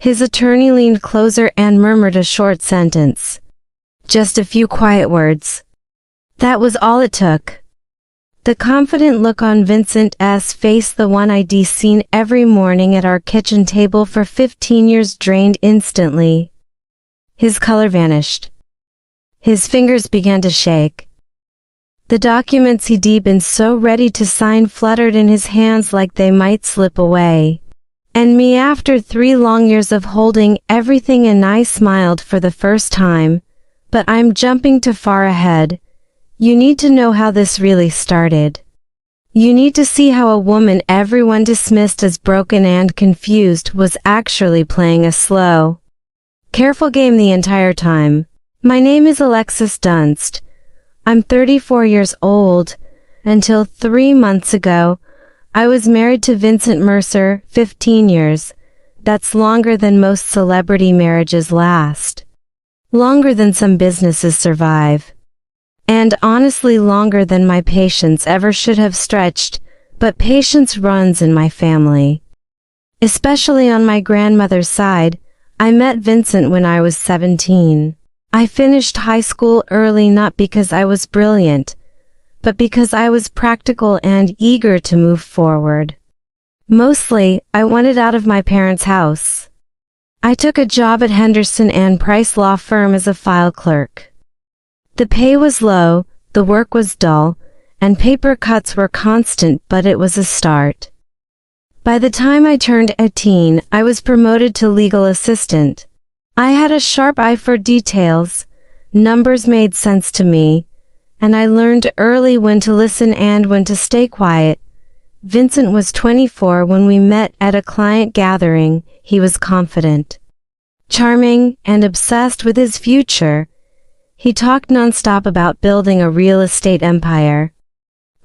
His attorney leaned closer and murmured a short sentence. Just a few quiet words. That was all it took. The confident look on Vincent's face, the one I'd seen every morning at our kitchen table for 15 years, drained instantly. His color vanished. His fingers began to shake. The documents he'd been so ready to sign fluttered in his hands like they might slip away. And me, after 3 long years of holding everything, and I smiled for the first time. But I'm jumping too far ahead. You need to know how this really started. You need to see how a woman everyone dismissed as broken and confused was actually playing a slow, careful game the entire time. My name is Alexis Dunst. I'm 34 years old. Until 3 months ago, I was married to Vincent Mercer, 15 years. That's longer than most celebrity marriages last. Longer than some businesses survive. And honestly, longer than my patience ever should have stretched, but patience runs in my family. Especially on my grandmother's side. I met Vincent when I was 17. I finished high school early, not because I was brilliant, but because I was practical and eager to move forward. Mostly, I wanted out of my parents' house. I took a job at Henderson and Price law firm as a file clerk. The pay was low, the work was dull, and paper cuts were constant, but it was a start. By the time I turned 18, I was promoted to legal assistant. I had a sharp eye for details, numbers made sense to me, and I learned early when to listen and when to stay quiet. Vincent was 24 when we met at a client gathering. He was confident, charming, and obsessed with his future. He talked nonstop about building a real estate empire.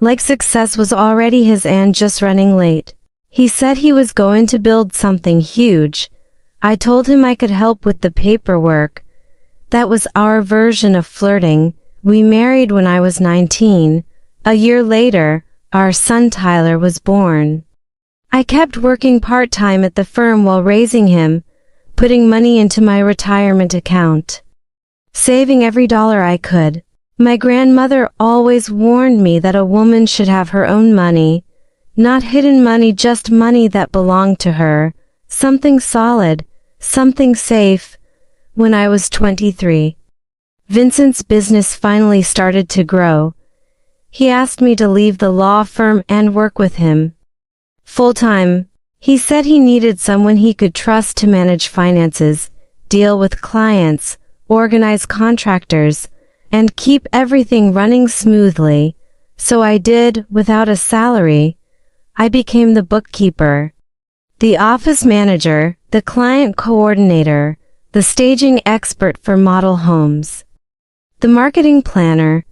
Like success was already his and just running late. He said he was going to build something huge. I told him I could help with the paperwork. That was our version of flirting. We married when I was 19. A year later, our son Tyler was born. I kept working part-time at the firm while raising him, putting money into my retirement account, saving every dollar I could. My grandmother always warned me that a woman should have her own money, not hidden money, just money that belonged to her, something solid, something safe. When I was 23, Vincent's business finally started to grow. He asked me to leave the law firm and work with him full-time. He said he needed someone he could trust to manage finances, deal with clients, organize contractors, and keep everything running smoothly. So I did. Without a salary, I became the bookkeeper, the office manager, the client coordinator, the staging expert for model homes, the marketing planner,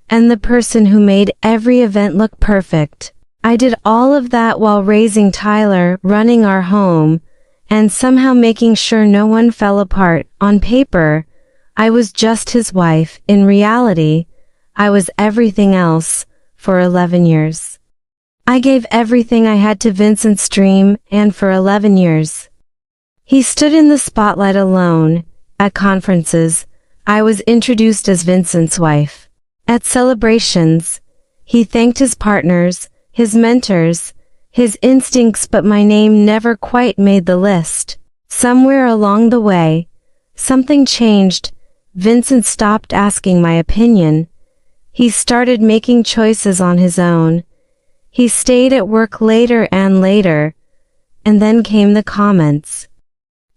and the person who made every event look perfect. I did all of that while raising Tyler, running our home, and somehow making sure no one fell apart. On paper, I was just his wife. In reality, I was everything else. For 11 years, I gave everything I had to Vincent's dream, and for 11 years, he stood in the spotlight alone. At conferences, I was introduced as Vincent's wife. At celebrations, he thanked his partners, his mentors, his instincts, but my name never quite made the list. Somewhere along the way, something changed. Vincent stopped asking my opinion. He started making choices on his own. He stayed at work later and later. And then came the comments.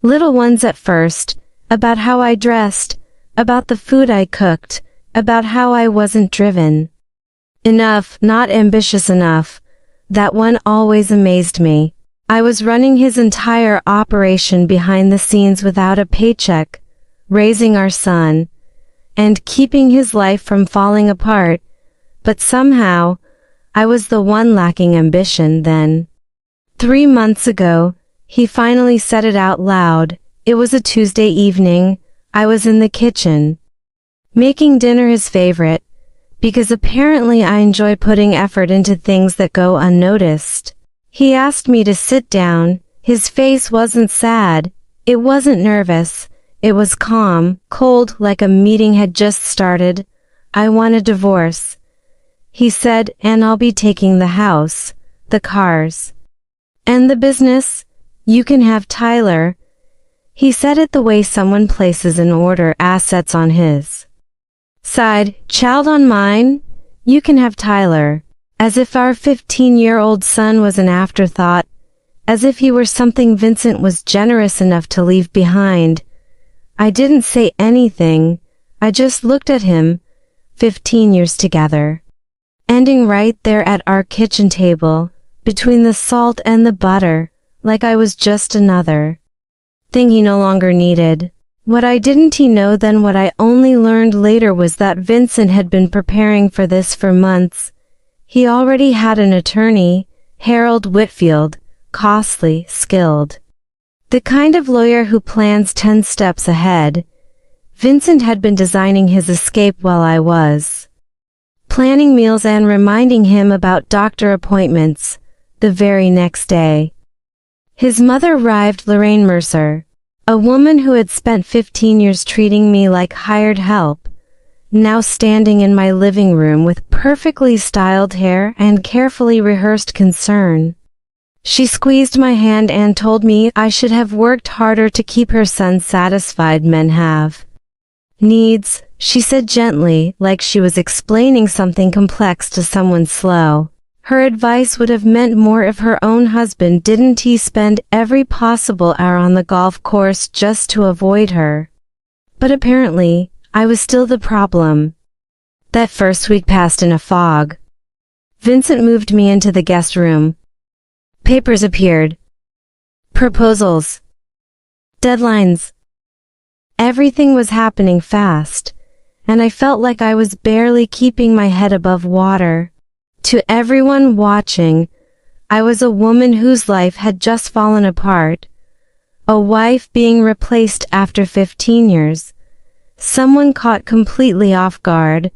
Little ones at first, about how I dressed, about the food I cooked, about how I wasn't driven enough, not ambitious enough. That one always amazed me. I was running his entire operation behind the scenes without a paycheck, raising our son, and keeping his life from falling apart. But somehow, I was the one lacking ambition then. 3 months ago, he finally said it out loud. It was a Tuesday evening. I was in the kitchen, making dinner, his favorite, because apparently I enjoy putting effort into things that go unnoticed. He asked me to sit down. His face wasn't sad, It wasn't nervous. It was calm, cold, like a meeting had just started. I want a divorce, he said, and I'll be taking the house, the cars, and the business. You can have Tyler. He said it the way someone places an order assets on his side, child on mine. You can have Tyler. As if our 15-year-old son was an afterthought, as if he were something Vincent was generous enough to leave behind. I didn't say anything. I just looked at him. 15 years together. Ending right there at our kitchen table, between the salt and the butter, like I was just another thing he no longer needed. What I didn't he know then, what I only learned later, was that Vincent had been preparing for this for months. He already had an attorney, Harold Whitfield, costly, skilled. The kind of lawyer who plans 10 steps ahead. Vincent had been designing his escape while I was planning meals and reminding him about doctor appointments the very next day. His mother arrived, Lorraine Mercer, a woman who had spent 15 years treating me like hired help, now standing in my living room with perfectly styled hair and carefully rehearsed concern. She squeezed my hand and told me I should have worked harder to keep her son satisfied. Men have needs, she said gently, like she was explaining something complex to someone slow. Her advice would have meant more if her own husband didn't he spend every possible hour on the golf course just to avoid her. But apparently, I was still the problem. That first week passed in a fog. Vincent moved me into the guest room. Papers appeared. Proposals. Deadlines. Everything was happening fast, and I felt like I was barely keeping my head above water. To everyone watching, I was a woman whose life had just fallen apart. A wife being replaced after 15 years. Someone caught completely off guard.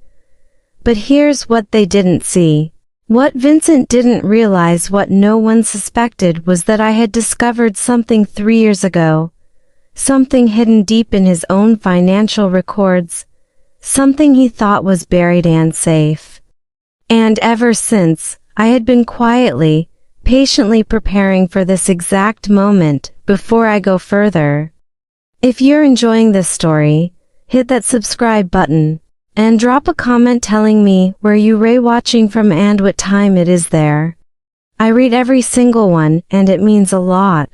But here's what they didn't see. What Vincent didn't realize, what no one suspected, was that I had discovered something 3 years ago. Something hidden deep in his own financial records. Something he thought was buried and safe. And ever since, I had been quietly, patiently preparing for this exact moment. Before I go further, if you're enjoying this story, hit that subscribe button, and drop a comment telling me where you're watching from and what time it is there. I read every single one, and it means a lot.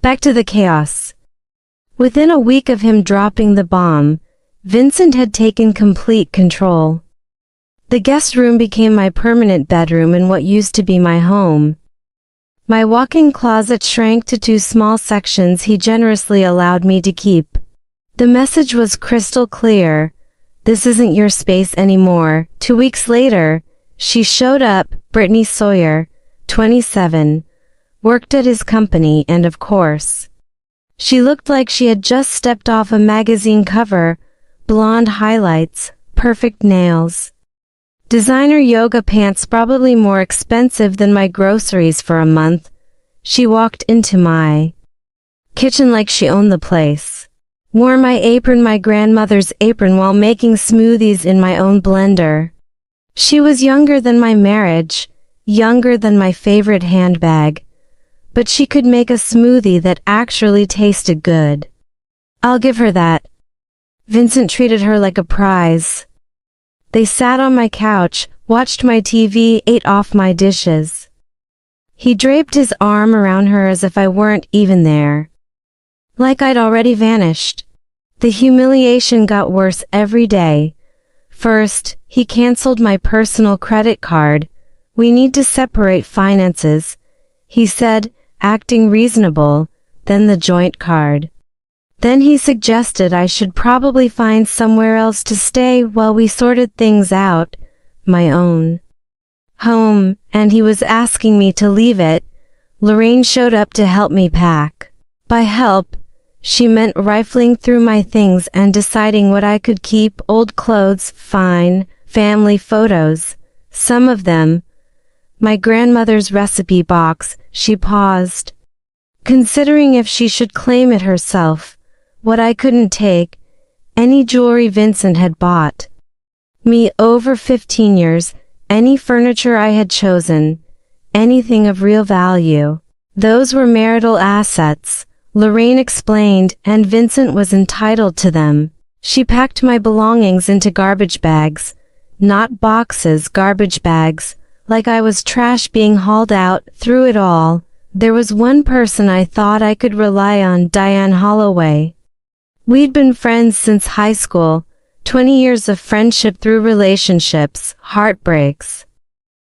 Back to the chaos. Within a week of him dropping the bomb, Vincent had taken complete control. The guest room became my permanent bedroom in what used to be my home. My walk-in closet shrank to 2 small sections he generously allowed me to keep. The message was crystal clear. This isn't your space anymore. 2 weeks later, she showed up, Brittany Sawyer, 27, worked at his company, and of course, she looked like she had just stepped off a magazine cover. Blonde highlights, perfect nails. Designer yoga pants, probably more expensive than my groceries for a month. She walked into my kitchen like she owned the place. Wore my apron, my grandmother's apron, while making smoothies in my own blender. She was younger than my marriage, younger than my favorite handbag. But she could make a smoothie that actually tasted good. I'll give her that. Vincent treated her like a prize. They sat on my couch, watched my TV, ate off my dishes. He draped his arm around her as if I weren't even there. Like I'd already vanished. The humiliation got worse every day. First, he canceled my personal credit card. We need to separate finances, he said, acting reasonable. Then the joint card. Then he suggested I should probably find somewhere else to stay while we sorted things out. My own home, and he was asking me to leave it. Lorraine showed up to help me pack. By help, she meant rifling through my things and deciding what I could keep. Old clothes, fine, family photos, some of them. My grandmother's recipe box. She paused. considering if she should claim it herself, what I couldn't take, any jewelry Vincent had bought me over 15 years, any furniture I had chosen, anything of real value. Those were marital assets, Lorraine explained, and Vincent was entitled to them. She packed my belongings into garbage bags, not boxes, garbage bags, like I was trash being hauled out. Through it all, there was one person I thought I could rely on, Diane Holloway. We'd been friends since high school, 20 years of friendship through relationships, heartbreaks,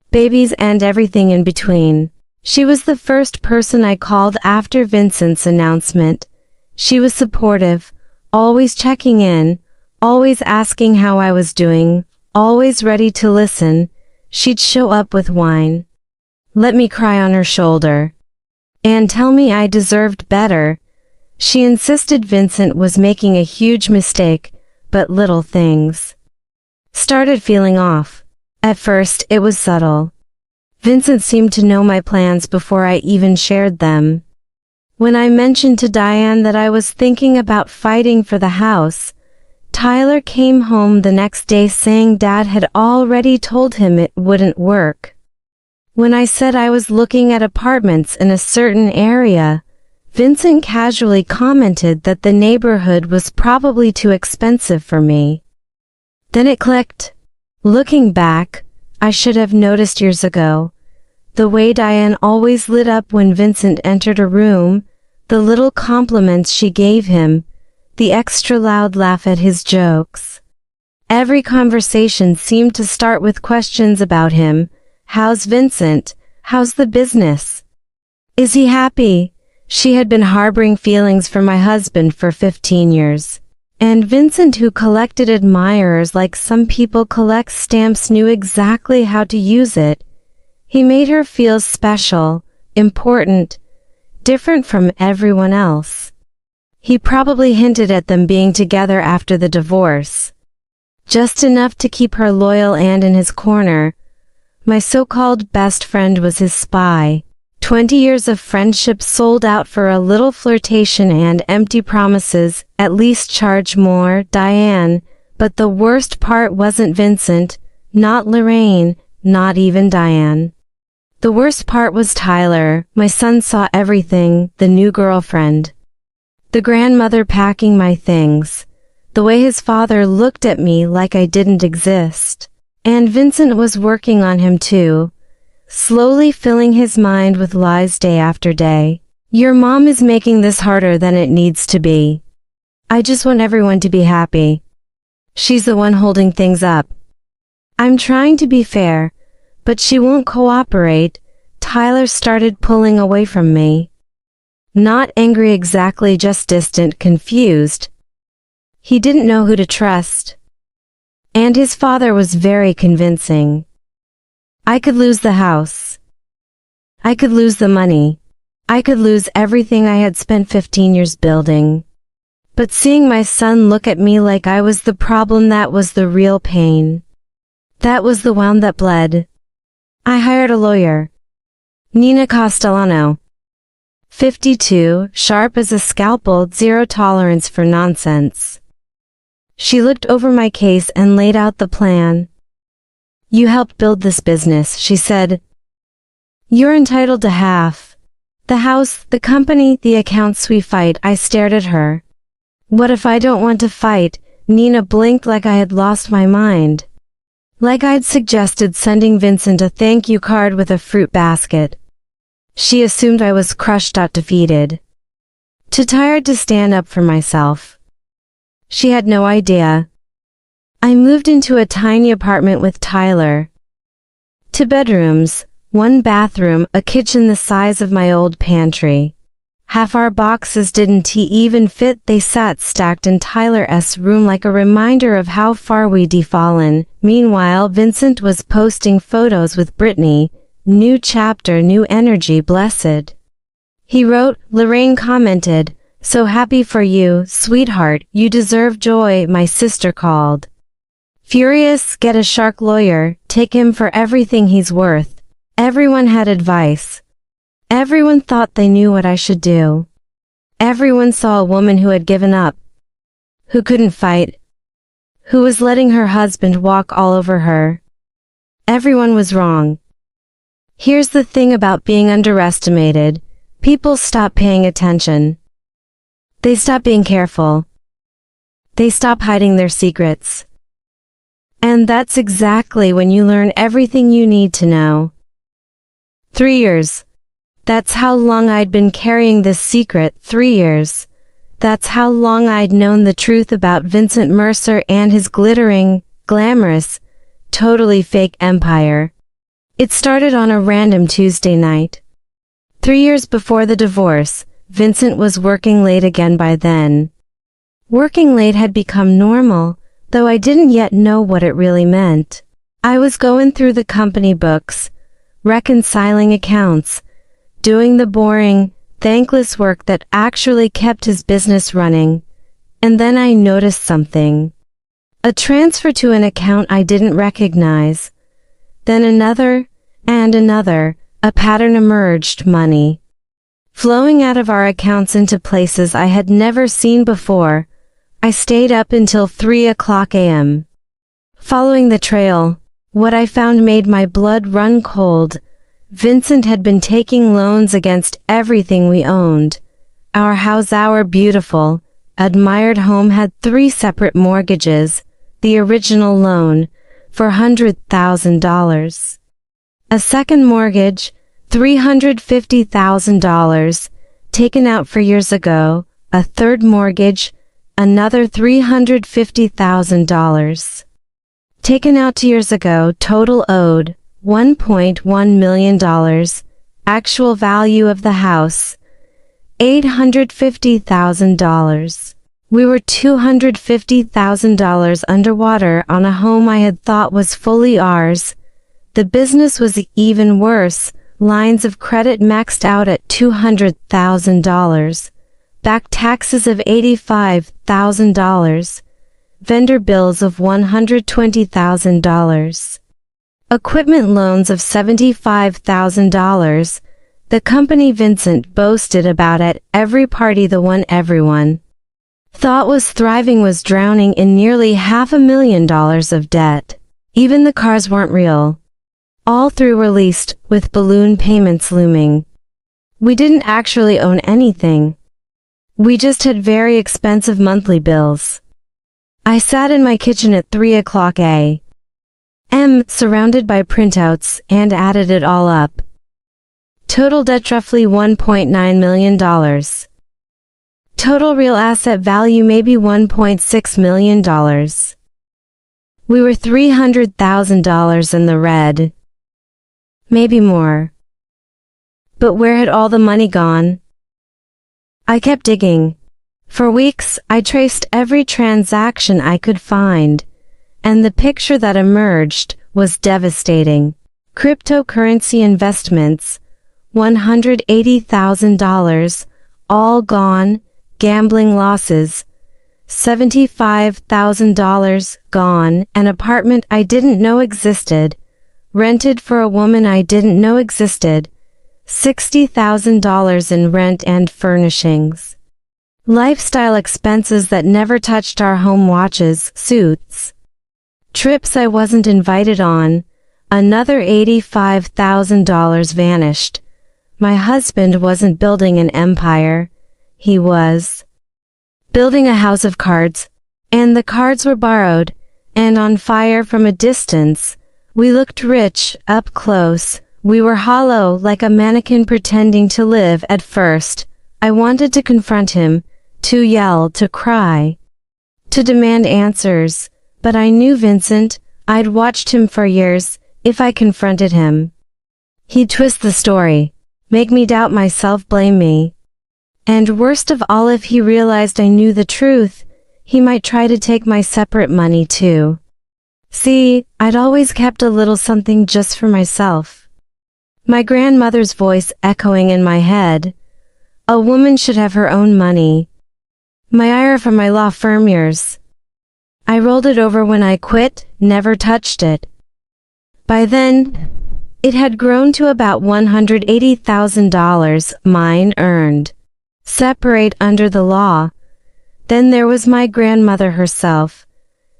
babies, and everything in between. She was the first person I called after Vincent's announcement. She was supportive, always checking in, always asking how I was doing, always ready to listen. She'd show up with wine, let me cry on her shoulder, and tell me I deserved better. She insisted Vincent was making a huge mistake, but little things started feeling off. At first, it was subtle. Vincent seemed to know my plans before I even shared them. When I mentioned to Diane that I was thinking about fighting for the house, Tyler came home the next day saying Dad had already told him it wouldn't work. When I said I was looking at apartments in a certain area, Vincent casually commented that the neighborhood was probably too expensive for me. Then it clicked. Looking back, I should have noticed years ago. The way Diane always lit up when Vincent entered a room, the little compliments she gave him, the extra loud laugh at his jokes. Every conversation seemed to start with questions about him. How's Vincent? How's the business? Is he happy? She had been harboring feelings for my husband for 15 years. And Vincent, who collected admirers like some people collect stamps, knew exactly how to use it. He made her feel special, important, different from everyone else. He probably hinted at them being together after the divorce. Just enough to keep her loyal and in his corner. My so-called best friend was his spy. 20 years of friendship sold out for a little flirtation and empty promises, at least charge more, Diane. But the worst part wasn't Vincent, not Lorraine, not even Diane. The worst part was Tyler. My son saw everything, the new girlfriend, the grandmother packing my things, the way his father looked at me like I didn't exist. And Vincent was working on him too, slowly filling his mind with lies day after day. Your mom is making this harder than it needs to be. I just want everyone to be happy. She's the one holding things up. I'm trying to be fair, but she won't cooperate. Tyler started pulling away from me. Not angry exactly, just distant, confused. He didn't know who to trust. And his father was very convincing. I could lose the house. I could lose the money. I could lose everything I had spent 15 years building. But seeing my son look at me like I was the problem, that was the real pain. That was the wound that bled. I hired a lawyer. Nina Castellano. 52, sharp as a scalpel, zero tolerance for nonsense. She looked over my case and laid out the plan. You helped build this business, she said. You're entitled to half. The house, the company, the accounts. We fight. I stared at her. What if I don't want to fight? Nina blinked like I had lost my mind. Like I'd suggested sending Vincent a thank you card with a fruit basket. She assumed I was crushed out, defeated, too tired to stand up for myself. She had no idea. I moved into a tiny apartment with Tyler. 2 bedrooms, 1 bathroom, a kitchen the size of my old pantry. Half our boxes didn't even fit. They sat stacked in Tyler's room like a reminder of how far we'd fallen. Meanwhile, Vincent was posting photos with Brittany. New chapter, new energy, blessed. He wrote. Lorraine commented, so happy for you, sweetheart, you deserve joy. My sister called. Furious, get a shark lawyer, take him for everything he's worth. Everyone had advice. Everyone thought they knew what I should do. Everyone saw a woman who had given up, who couldn't fight, who was letting her husband walk all over her. Everyone was wrong. Here's the thing about being underestimated. People stop paying attention. They stop being careful. They stop hiding their secrets. And that's exactly when you learn everything you need to know. 3 years. That's how long I'd been carrying this secret. 3 years. That's how long I'd known the truth about Vincent Mercer and his glittering, glamorous, totally fake empire. It started on a random Tuesday night. 3 years before the divorce, Vincent was working late again by then. Working late had become normal, though I didn't yet know what it really meant. I was going through the company books, reconciling accounts, doing the boring, thankless work that actually kept his business running, and then I noticed something. A transfer to an account I didn't recognize. Then another, and another, a pattern emerged. Money flowing out of our accounts into places I had never seen before. I stayed up until 3 o'clock a.m. Following the trail, what I found made my blood run cold. Vincent had been taking loans against everything we owned. Our house, our beautiful, admired home, had 3 separate mortgages, the original loan, for $100,000. A second mortgage, $350,000, taken out 4 years ago, a third mortgage, another $350,000. Taken out 2 years ago, total owed, $1.1 million, actual value of the house, $850,000. We were $250,000 underwater on a home I had thought was fully ours. The business was even worse, lines of credit maxed out at $200,000, back taxes of $85,000, vendor bills of $120,000. Equipment loans of $75,000, the company Vincent boasted about at every party, the one everyone thought was thriving, was drowning in nearly $500,000 of debt. Even the cars weren't real. All 3 were leased, with balloon payments looming. We didn't actually own anything. We just had very expensive monthly bills. I sat in my kitchen at 3 o'clock a.m., surrounded by printouts, and added it all up. Total debt roughly $1.9 million. Total real asset value maybe $1.6 million. We were $300,000 in the red. Maybe more. But where had all the money gone? I kept digging. For weeks, I traced every transaction I could find, and the picture that emerged was devastating. Cryptocurrency investments, $180,000, all gone. Gambling losses, $75,000 gone. An apartment I didn't know existed, rented for a woman I didn't know existed, $60,000 in rent and furnishings. Lifestyle expenses that never touched our home, watches, suits. Trips I wasn't invited on, another $85,000 vanished. My husband wasn't building an empire. He was building a house of cards, and the cards were borrowed and on fire from a distance. We looked rich up close. We were hollow, like a mannequin pretending to live. At first, I wanted to confront him, to yell, to cry, to demand answers, but I knew Vincent. I'd watched him for years. If I confronted him, he'd twist the story, make me doubt myself, blame me. And worst of all, if he realized I knew the truth, he might try to take my separate money too. See, I'd always kept a little something just for myself. My grandmother's voice echoing in my head. A woman should have her own money. My IRA from my law firm years. I rolled it over when I quit, never touched it. By then, It had grown to about $180,000, mine earned. Separate under the law. Then there was my grandmother herself.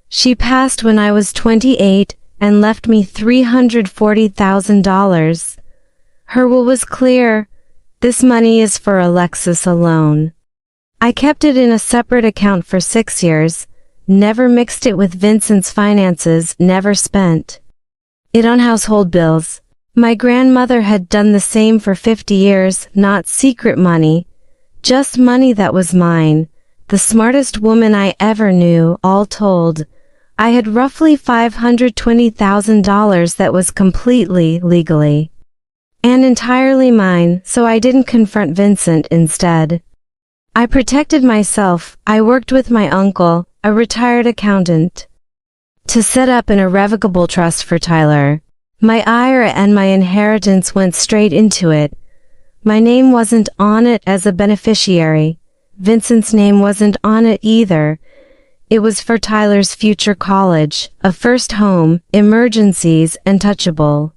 She passed when I was 28 and left me $340,000. Her will was clear. This money is for Alexis alone. I kept it in a separate account for 6 years, never mixed it with Vincent's finances, never spent it on household bills. My grandmother had done the same for 50 years, not secret money, just money that was mine. The smartest woman I ever knew, all told. I had roughly $520,000 that was completely, legally, and entirely mine, so I didn't confront Vincent instead. I protected myself. I worked with my uncle, a retired accountant, to set up an irrevocable trust for Tyler. My IRA and my inheritance went straight into it. My name wasn't on it as a beneficiary. Vincent's name wasn't on it either. It was for Tyler's future college, a first home, emergencies, and touchable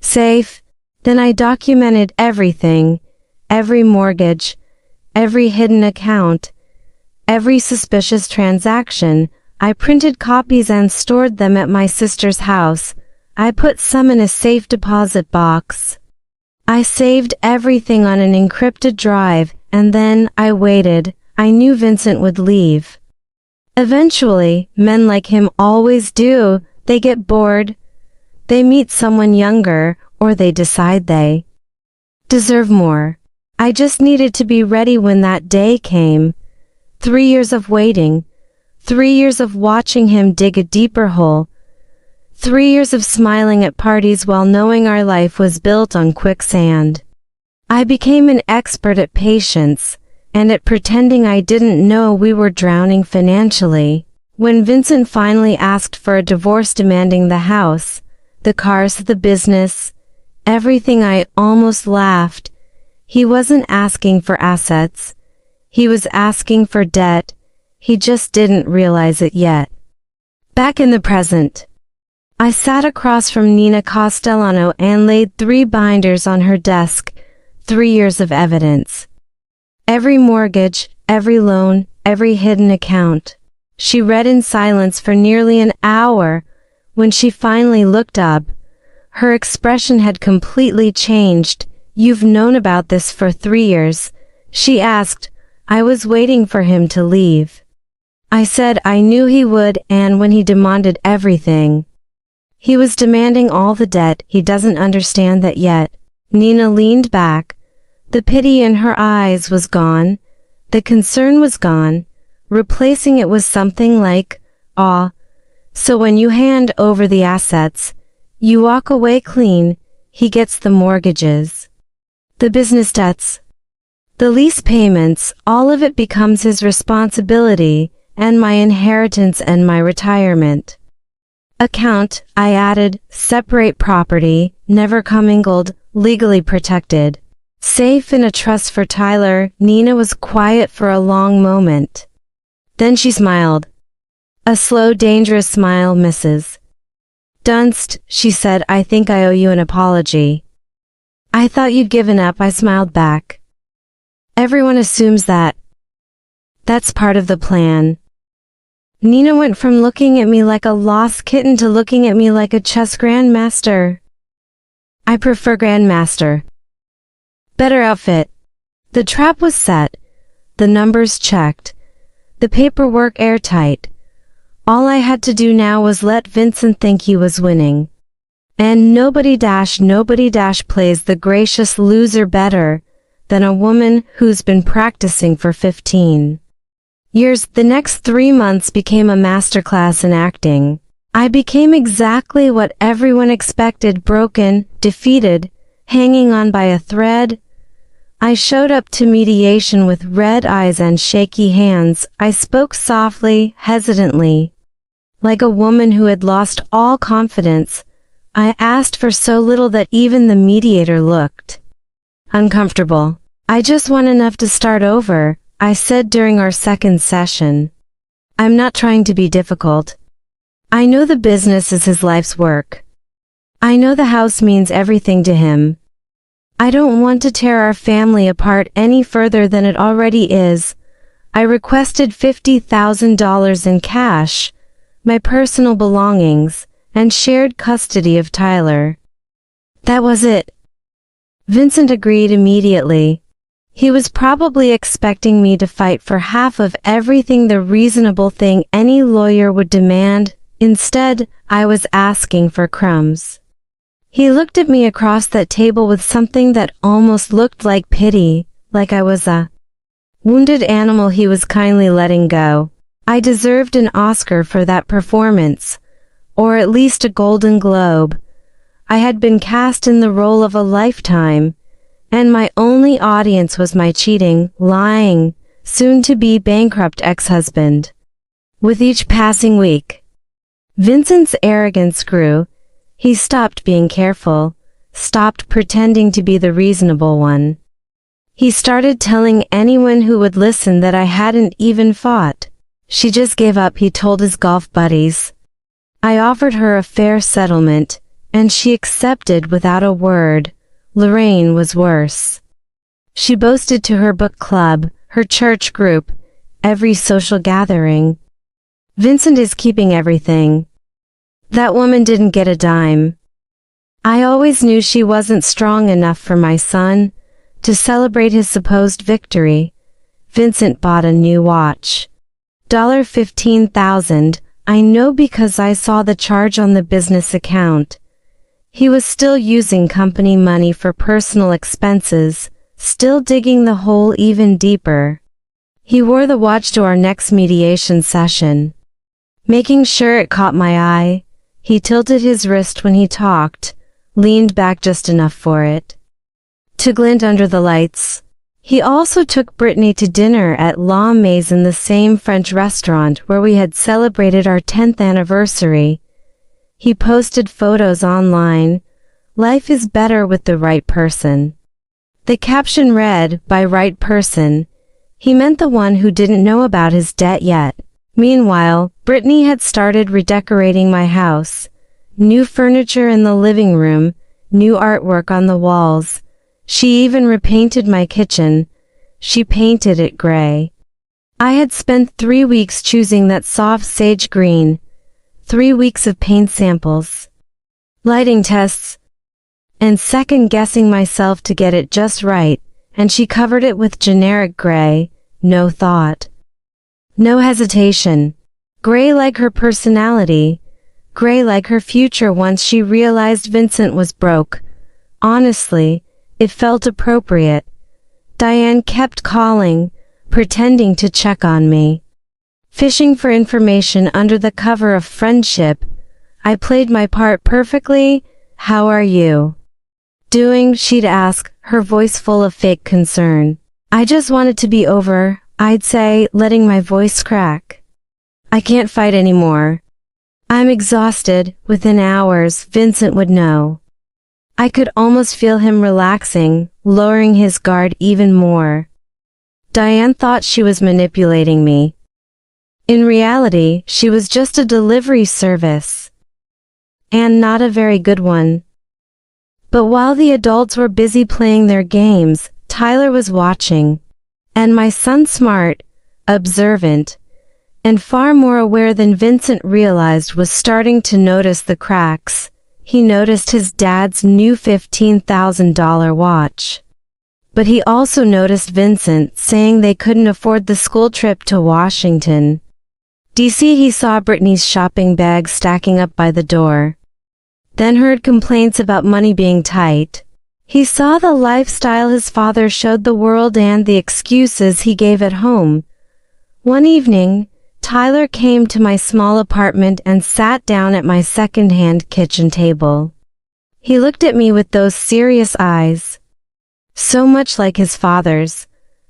safe. Then I documented everything, every mortgage, every hidden account, every suspicious transaction. I printed copies and stored them at my sister's house. I put some in a safe deposit box. I saved everything on an encrypted drive, and then I waited. I knew Vincent would leave. Eventually, men like him always do. They get bored. They meet someone younger, or they decide they deserve more. I just needed to be ready when that day came. 3 years of waiting. 3 years of watching him dig a deeper hole. 3 years of smiling at parties while knowing our life was built on quicksand. I became an expert at patience, and at pretending I didn't know we were drowning financially. When Vincent finally asked for a divorce, demanding the house, the cars, the business, everything, I almost laughed. He wasn't asking for assets. He was asking for debt. He just didn't realize it yet. Back in the present, I sat across from Nina Castellano and laid 3 binders on her desk, 3 years of evidence. Every mortgage, every loan, every hidden account. She read in silence for nearly an hour. When she finally looked up, her expression had completely changed. "You've known about this for 3 years?" she asked. I was waiting for him to leave. I said I knew he would, and when he demanded everything. He was demanding all the debt. He doesn't understand that yet. Nina leaned back. The pity in her eyes was gone. The concern was gone. Replacing it was something like awe. So when you hand over the assets, you walk away clean. He gets the mortgages, the business debts, the lease payments, all of it becomes his responsibility, and my inheritance and my retirement account. I added, separate property, never commingled, legally protected. Safe in a trust for Tyler. Nina was quiet for a long moment. Then she smiled. A slow, dangerous smile, Mrs. Dunst, she said. I think I owe you an apology. I thought you'd given up, I smiled back. Everyone assumes that. That's part of the plan. Nina went from looking at me like a lost kitten to looking at me like a chess grandmaster. I prefer grandmaster. Better outfit. The trap was set. The numbers checked. The paperwork airtight. All I had to do now was let Vincent think he was winning. And nobody plays the gracious loser better than a woman who's been practicing for 15 years. The next 3 months became a masterclass in acting. I became exactly what everyone expected, broken, defeated, hanging on by a thread. I showed up to mediation with red eyes and shaky hands. I spoke softly, hesitantly, like a woman who had lost all confidence. I asked for so little that even the mediator looked uncomfortable. I just want enough to start over, I said during our second session. I'm not trying to be difficult. I know the business is his life's work. I know the house means everything to him. I don't want to tear our family apart any further than it already is. I requested $50,000 in cash, my personal belongings, and shared custody of Tyler. That was it. Vincent agreed immediately. He was probably expecting me to fight for half of everything, the reasonable thing any lawyer would demand. Instead, I was asking for crumbs. He looked at me across that table with something that almost looked like pity, like I was a wounded animal he was kindly letting go. I deserved an Oscar for that performance, or at least a Golden Globe. I had been cast in the role of a lifetime, and my only audience was my cheating, lying, soon-to-be bankrupt ex-husband. With each passing week, Vincent's arrogance grew. He stopped being careful, stopped pretending to be the reasonable one. He started telling anyone who would listen that I hadn't even fought. She just gave up, he told his golf buddies. I offered her a fair settlement, and she accepted without a word. Lorraine was worse. She boasted to her book club, her church group, every social gathering. Vincent is keeping everything. That woman didn't get a dime. I always knew she wasn't strong enough for my son. To celebrate his supposed victory, Vincent bought a new watch. $15,000, I know because I saw the charge on the business account. He was still using company money for personal expenses, still digging the hole even deeper. He wore the watch to our next mediation session. Making sure it caught my eye, he tilted his wrist when he talked, leaned back just enough for it to glint under the lights. He also took Brittany to dinner at La Maze, in the same French restaurant where we had celebrated our 10th anniversary. He posted photos online. Life is better with the right person. The caption read, by right person. He meant the one who didn't know about his debt yet. Meanwhile, Brittany had started redecorating my house. New furniture in the living room, new artwork on the walls. She even repainted my kitchen. She painted it gray. I had spent 3 weeks choosing that soft sage green. 3 weeks of paint samples, lighting tests, and second-guessing myself to get it just right, and she covered it with generic gray, no thought, no hesitation. Gray like her personality, gray like her future once she realized Vincent was broke. Honestly, it felt appropriate. Diane kept calling, pretending to check on me. Fishing for information under the cover of friendship. I played my part perfectly. How are you doing? She'd ask, her voice full of fake concern. I just want it to be over, I'd say, letting my voice crack. I can't fight anymore. I'm exhausted. Within hours, Vincent would know. I could almost feel him relaxing, lowering his guard even more. Diane thought she was manipulating me. In reality, she was just a delivery service. And not a very good one. But while the adults were busy playing their games, Tyler was watching. And my son, smart, observant, and far more aware than Vincent realized, was starting to notice the cracks. He noticed his dad's new $15,000 watch. But he also noticed Vincent saying they couldn't afford the school trip to Washington, D.C. He saw Brittany's shopping bag stacking up by the door. Then heard complaints about money being tight. He saw the lifestyle his father showed the world and the excuses he gave at home. One evening, Tyler came to my small apartment and sat down at my second-hand kitchen table. He looked at me with those serious eyes, so much like his father's,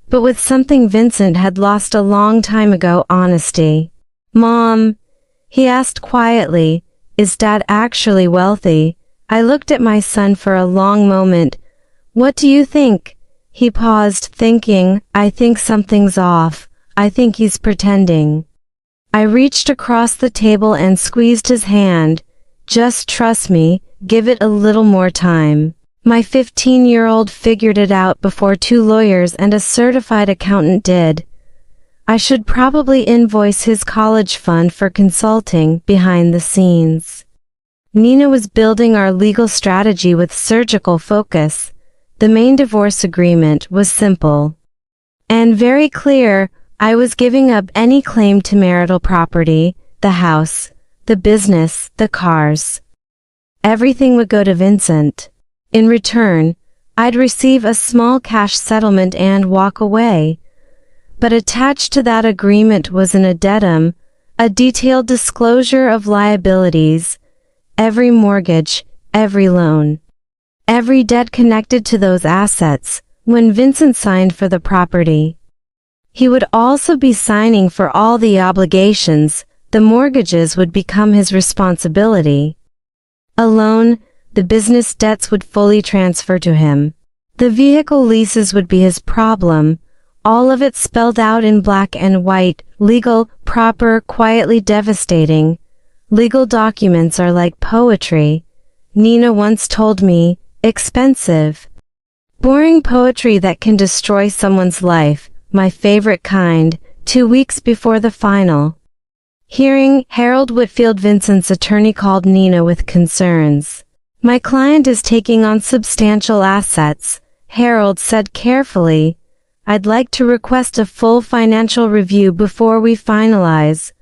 but with something Vincent had lost a long time ago: honesty. Mom, he asked quietly, is Dad actually wealthy? I looked at my son for a long moment. What do you think? He paused, thinking. I think something's off. I think he's pretending. I reached across the table and squeezed his hand. Just trust me, give it a little more time. My 15-year-old figured it out before 2 lawyers and a certified accountant did. I should probably invoice his college fund for consulting behind the scenes. Nina was building our legal strategy with surgical focus. The main divorce agreement was simple and very clear. I was giving up any claim to marital property, the house, the business, the cars. Everything would go to Vincent. In return, I'd receive a small cash settlement and walk away. But attached to that agreement was an addendum, a detailed disclosure of liabilities, every mortgage, every loan, every debt connected to those assets. When Vincent signed for the property, he would also be signing for all the obligations. The mortgages would become his responsibility. A loan, the business debts would fully transfer to him. The vehicle leases would be his problem. All of it spelled out in black and white, legal, proper, quietly devastating. Legal documents are like poetry. Nina once told me, expensive. Boring poetry that can destroy someone's life, my favorite kind. 2 weeks before the final hearing, Harold Whitfield, Vincent's attorney, called Nina with concerns. My client is taking on substantial assets, Harold said carefully. I'd like to request a full financial review before we finalize.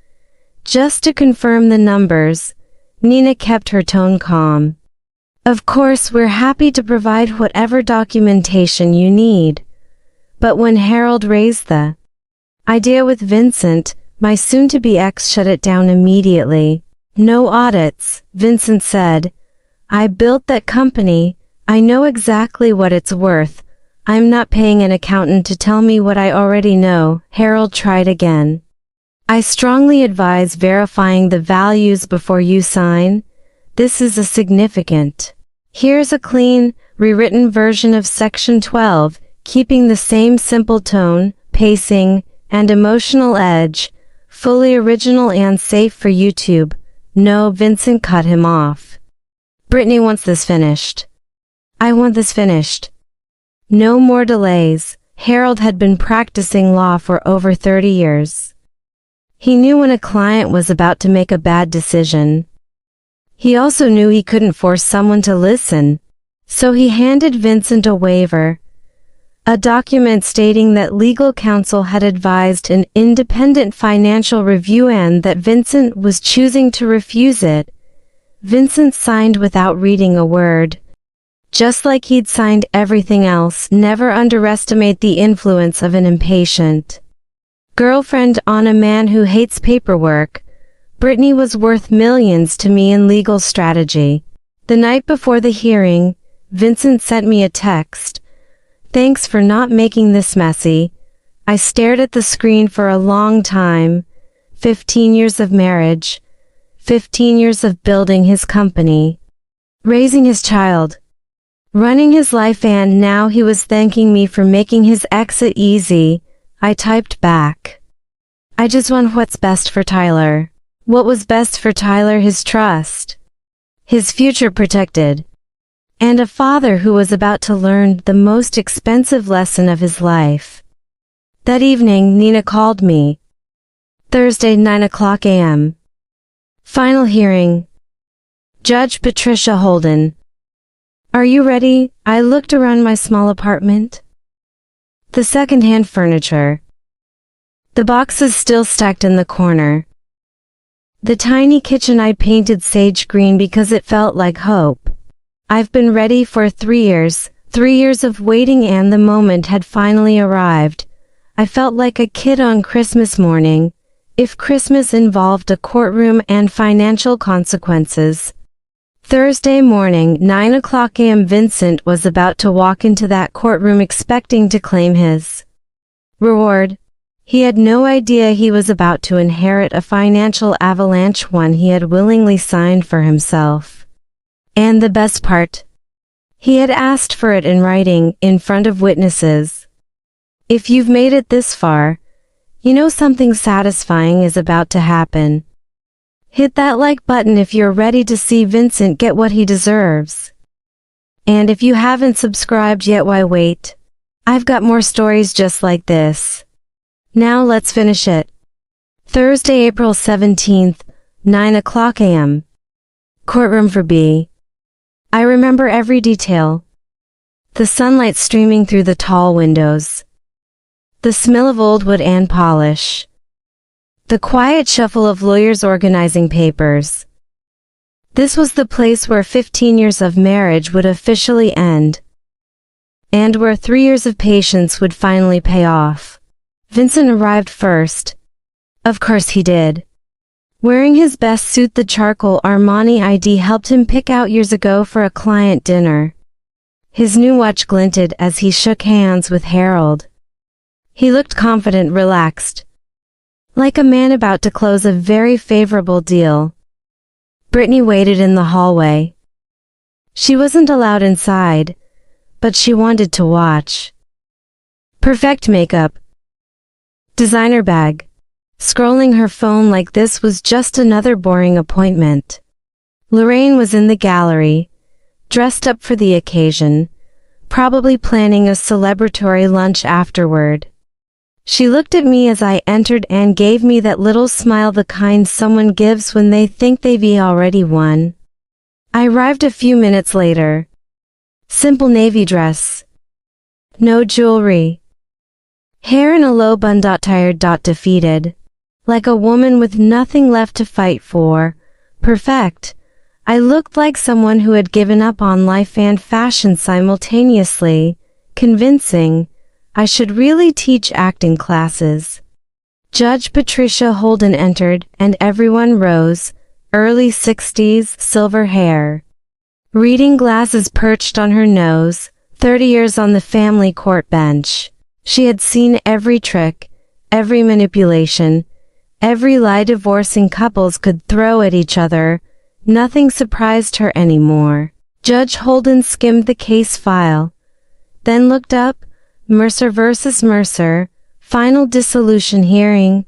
Just to confirm the numbers. Nina kept her tone calm. Of course, we're happy to provide whatever documentation you need. But when Harold raised the idea with Vincent, my soon-to-be ex shut it down immediately. No audits, Vincent said. I built that company. I know exactly what it's worth. I'm not paying an accountant to tell me what I already know. Harold tried again. I strongly advise verifying the values before you sign. This is a significant. Here's a clean, rewritten version of Section 12, keeping the same simple tone, pacing, and emotional edge, fully original and safe for YouTube. No, Vincent cut him off. Brittany wants this finished. I want this finished. No more delays. Harold had been practicing law for over 30 years. He knew when a client was about to make a bad decision. He also knew he couldn't force someone to listen, so he handed Vincent a waiver, a document stating that legal counsel had advised an independent financial review and that Vincent was choosing to refuse it. Vincent signed without reading a word. Just like he'd signed everything else. Never underestimate the influence of an impatient girlfriend on a man who hates paperwork. Brittany was worth millions to me in legal strategy. The night before the hearing, Vincent sent me a text. Thanks for not making this messy. I stared at the screen for a long time. 15 years of marriage. 15 years of building his company. Raising his child. Running his life, and now he was thanking me for making his exit easy. I typed back. I just want what's best for Tyler. What was best for Tyler? His trust. His future protected. And a father who was about to learn the most expensive lesson of his life. That evening, Nina called me. Thursday, 9:00 a.m. Final hearing. Judge Patricia Holden. Are you ready? I looked around my small apartment. The second-hand furniture. The boxes still stacked in the corner. The tiny kitchen I painted sage green because it felt like hope. I've been ready for 3 years, 3 years of waiting, and the moment had finally arrived. I felt like a kid on Christmas morning, if Christmas involved a courtroom and financial consequences. Thursday morning, 9:00 a.m. Vincent was about to walk into that courtroom expecting to claim his reward. He had no idea he was about to inherit a financial avalanche, one he had willingly signed for himself. And the best part? He had asked for it in writing, in front of witnesses. If you've made it this far, you know something satisfying is about to happen. Hit that like button if you're ready to see Vincent get what he deserves. And if you haven't subscribed yet, why wait? I've got more stories just like this. Now let's finish it. Thursday, April 17th, 9:00 a.m. Courtroom for B. I remember every detail. The sunlight streaming through the tall windows. The smell of old wood and polish. The quiet shuffle of lawyers organizing papers. This was the place where 15 years of marriage would officially end. And where 3 years of patience would finally pay off. Vincent arrived first. Of course he did. Wearing his best suit, the charcoal Armani ID helped him pick out years ago for a client dinner. His new watch glinted as he shook hands with Harold. He looked confident, relaxed. Like a man about to close a very favorable deal. Brittany waited in the hallway. She wasn't allowed inside, but she wanted to watch. Perfect makeup. Designer bag. Scrolling her phone like this was just another boring appointment. Lorraine was in the gallery, dressed up for the occasion, probably planning a celebratory lunch afterward. She looked at me as I entered and gave me that little smile, the kind someone gives when they think they've already won. I arrived a few minutes later. Simple navy dress. No jewelry. Hair in a low bun. Tired. Defeated. Like a woman with nothing left to fight for. Perfect. I looked like someone who had given up on life and fashion simultaneously. Convincing. I should really teach acting classes. Judge Patricia Holden entered, and everyone rose. Early 60s, silver hair. Reading glasses perched on her nose, 30 years on the family court bench. She had seen every trick, every manipulation, every lie divorcing couples could throw at each other. Nothing surprised her anymore. Judge Holden skimmed the case file, then looked up. Mercer versus Mercer, final dissolution hearing.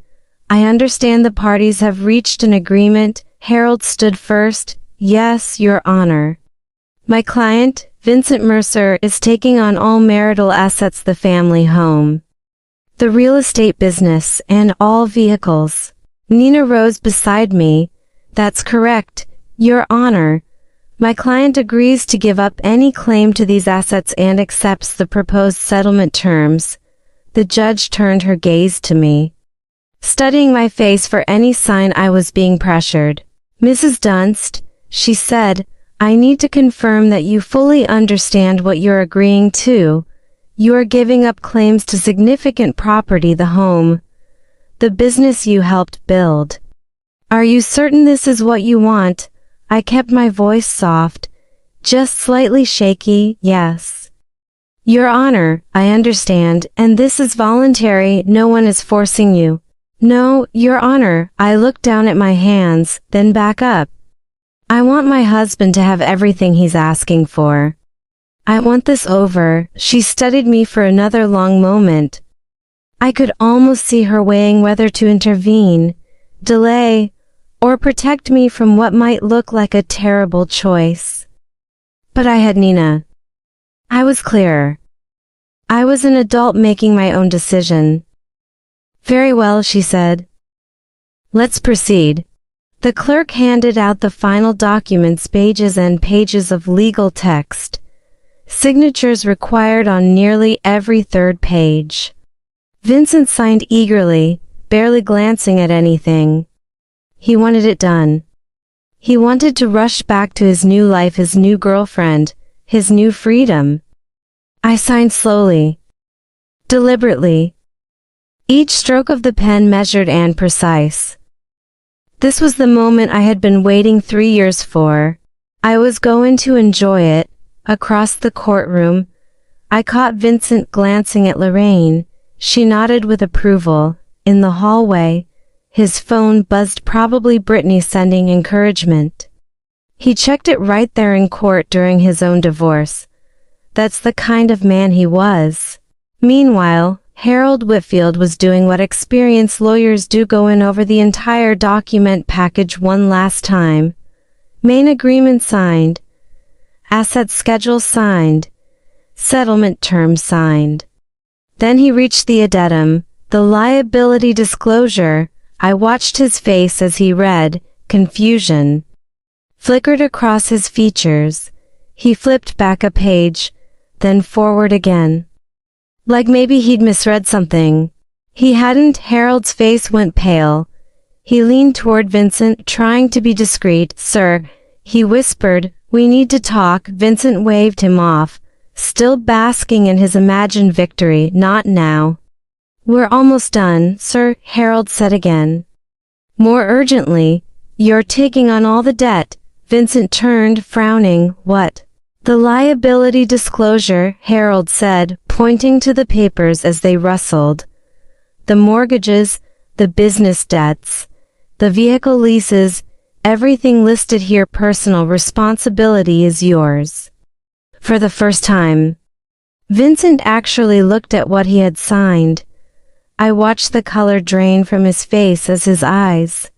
I understand the parties have reached an agreement. Harold stood first. Yes, Your Honor. My client, Vincent Mercer, is taking on all marital assets, the family home, the real estate business, and all vehicles. Nina rose beside me. That's correct, Your Honor. My client agrees to give up any claim to these assets and accepts the proposed settlement terms. The judge turned her gaze to me, studying my face for any sign I was being pressured. Mrs. Dunst, she said, I need to confirm that you fully understand what you're agreeing to. You are giving up claims to significant property, the home, the business you helped build. Are you certain this is what you want? I kept my voice soft, just slightly shaky. Yes. Your Honor, I understand, and this is voluntary. No one is forcing you. No, Your Honor. I looked down at my hands, then back up. I want my husband to have everything he's asking for. I want this over. She studied me for another long moment. I could almost see her weighing whether to intervene, delay, or protect me from what might look like a terrible choice. But I had Nina. I was clearer. I was an adult making my own decision. Very well, she said. Let's proceed. The clerk handed out the final documents, pages and pages of legal text. Signatures required on nearly every third page. Vincent signed eagerly, barely glancing at anything. He wanted it done. He wanted to rush back to his new life, his new girlfriend, his new freedom. I signed slowly, deliberately. Each stroke of the pen measured and precise. This was the moment I had been waiting 3 years for. I was going to enjoy it. Across the courtroom, I caught Vincent glancing at Lorraine. She nodded with approval. In the hallway, his phone buzzed, probably Brittany sending encouragement. He checked it right there in court during his own divorce. That's the kind of man he was. Meanwhile, Harold Whitfield was doing what experienced lawyers do, going over the entire document package one last time. Main agreement signed. Asset schedule signed. Settlement terms signed. Then he reached the addendum, the liability disclosure. I watched his face as he read. Confusion flickered across his features. He flipped back a page, then forward again. Like maybe he'd misread something. He hadn't. Harold's face went pale. He leaned toward Vincent, trying to be discreet. Sir, he whispered, we need to talk. Vincent waved him off, still basking in his imagined victory. Not now. We're almost done, sir, Harold said again. More urgently, you're taking on all the debt. Vincent turned, frowning. What? The liability disclosure, Harold said, pointing to the papers as they rustled. The mortgages, the business debts, the vehicle leases, everything listed here. Personal responsibility is yours. For the first time, Vincent actually looked at what he had signed. I watched the color drain from his face as his eyes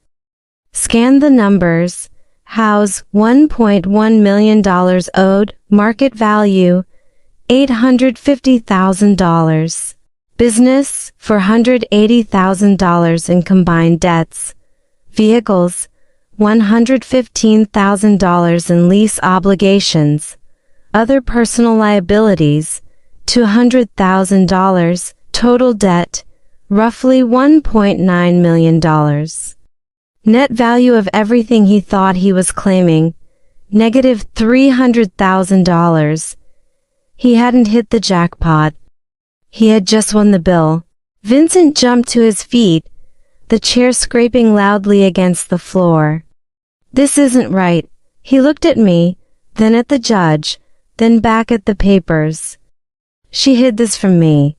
scanned the numbers. House, $1.1 million owed, market value, $850,000. Business, $480,000 in combined debts. Vehicles, $115,000 in lease obligations. Other personal liabilities, $200,000. Total debt, roughly $1.9 million. Net value of everything he thought he was claiming, negative $300,000. He hadn't hit the jackpot. He had just won the bill. Vincent jumped to his feet, the chair scraping loudly against the floor. This isn't right. He looked at me, then at the judge, then back at the papers. She hid this from me.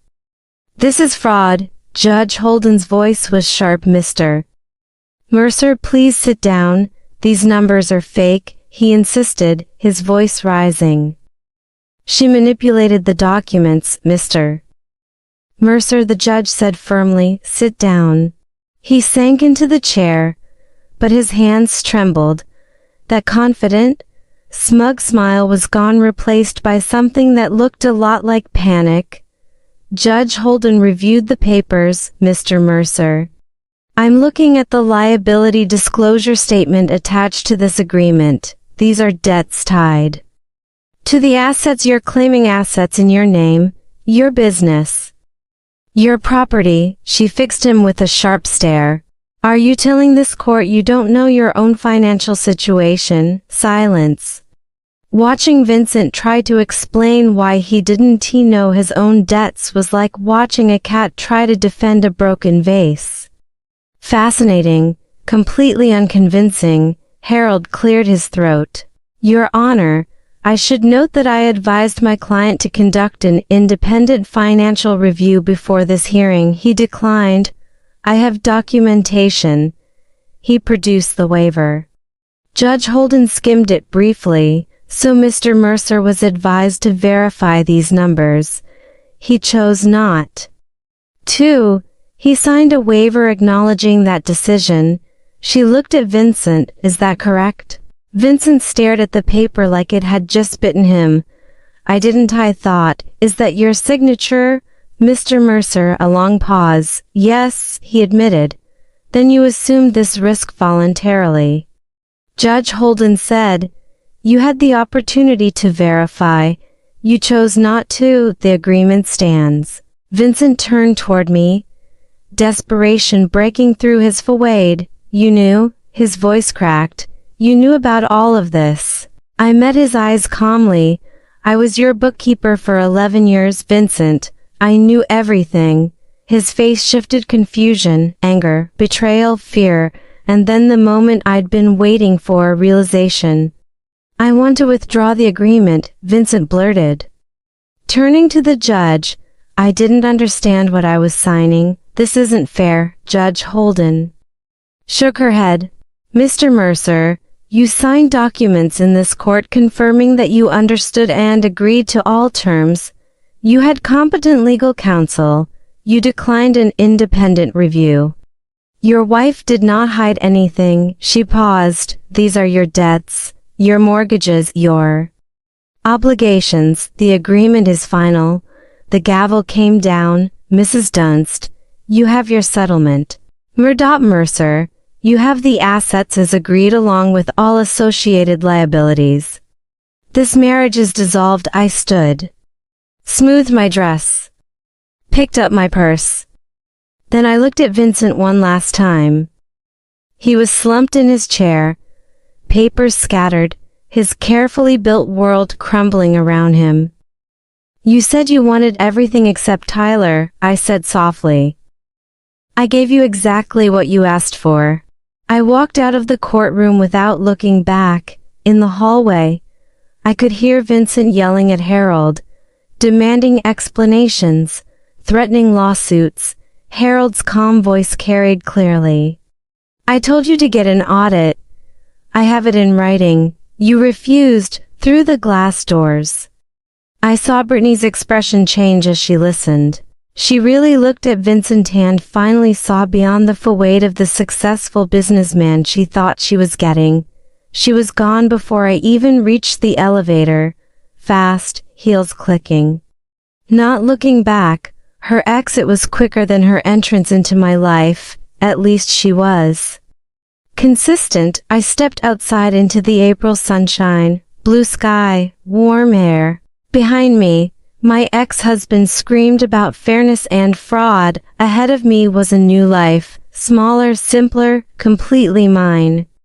This is fraud. Judge Holden's voice was sharp. Mr. Mercer, please sit down. These numbers are fake, he insisted, his voice rising. She manipulated the documents, Mr. Mercer, the judge said firmly. Sit down. He sank into the chair, but his hands trembled. That confident, smug smile was gone, replaced by something that looked a lot like panic. Judge Holden reviewed the papers. Mr. Mercer, I'm looking at the liability disclosure statement attached to this agreement. These are debts tied to the assets you're claiming, assets in your name, your business, your property. She fixed him with a sharp stare. Are you telling this court you don't know your own financial situation? Silence. Watching Vincent try to explain why he didn't know his own debts was like watching a cat try to defend a broken vase. Fascinating, completely unconvincing. Harold cleared his throat. Your Honor, I should note that I advised my client to conduct an independent financial review before this hearing. He declined. I have documentation. He produced the waiver. Judge Holden skimmed it briefly. So Mr. Mercer was advised to verify these numbers. He chose not to. He signed a waiver acknowledging that decision. She looked at Vincent. Is that correct? Vincent stared at the paper like it had just bitten him. I didn't. I thought. Is that your signature, Mr. Mercer? A long pause. Yes, he admitted. Then you assumed this risk voluntarily. Judge Holden said. You had the opportunity to verify. You chose not to. The agreement stands. Vincent turned toward me, desperation breaking through his facade. You knew? His voice cracked. You knew about all of this. I met his eyes calmly. I was your bookkeeper for 11 years, Vincent. I knew everything. His face shifted: confusion, anger, betrayal, fear, and then the moment I'd been waiting for, realization. I want to withdraw the agreement, Vincent blurted. Turning to the judge, I didn't understand what I was signing. This isn't fair. Judge Holden shook her head. Mr. Mercer, you signed documents in this court confirming that you understood and agreed to all terms. You had competent legal counsel. You declined an independent review. Your wife did not hide anything. She paused. These are your debts, your mortgages, your obligations. The agreement is final. The gavel came down. Mrs. Dunst, you have your settlement. Murdoch Mercer, you have the assets as agreed along with all associated liabilities. This marriage is dissolved. I stood, smoothed my dress, picked up my purse. Then I looked at Vincent one last time. He was slumped in his chair, papers scattered, his carefully built world crumbling around him. You said you wanted everything except Tyler, I said softly. I gave you exactly what you asked for. I walked out of the courtroom without looking back. In the hallway, I could hear Vincent yelling at Harold, demanding explanations, threatening lawsuits. Harold's calm voice carried clearly. I told you to get an audit. I have it in writing. You refused, through the glass doors. I saw Brittany's expression change as she listened. She really looked at Vincent and finally saw beyond the facade of the successful businessman she thought she was getting. She was gone before I even reached the elevator, fast, heels clicking. Not looking back, her exit was quicker than her entrance into my life, at least she was. Consistent, I stepped outside into the April sunshine, blue sky, warm air. Behind me, my ex-husband screamed about fairness and fraud. Ahead of me was a new life, smaller, simpler, completely mine.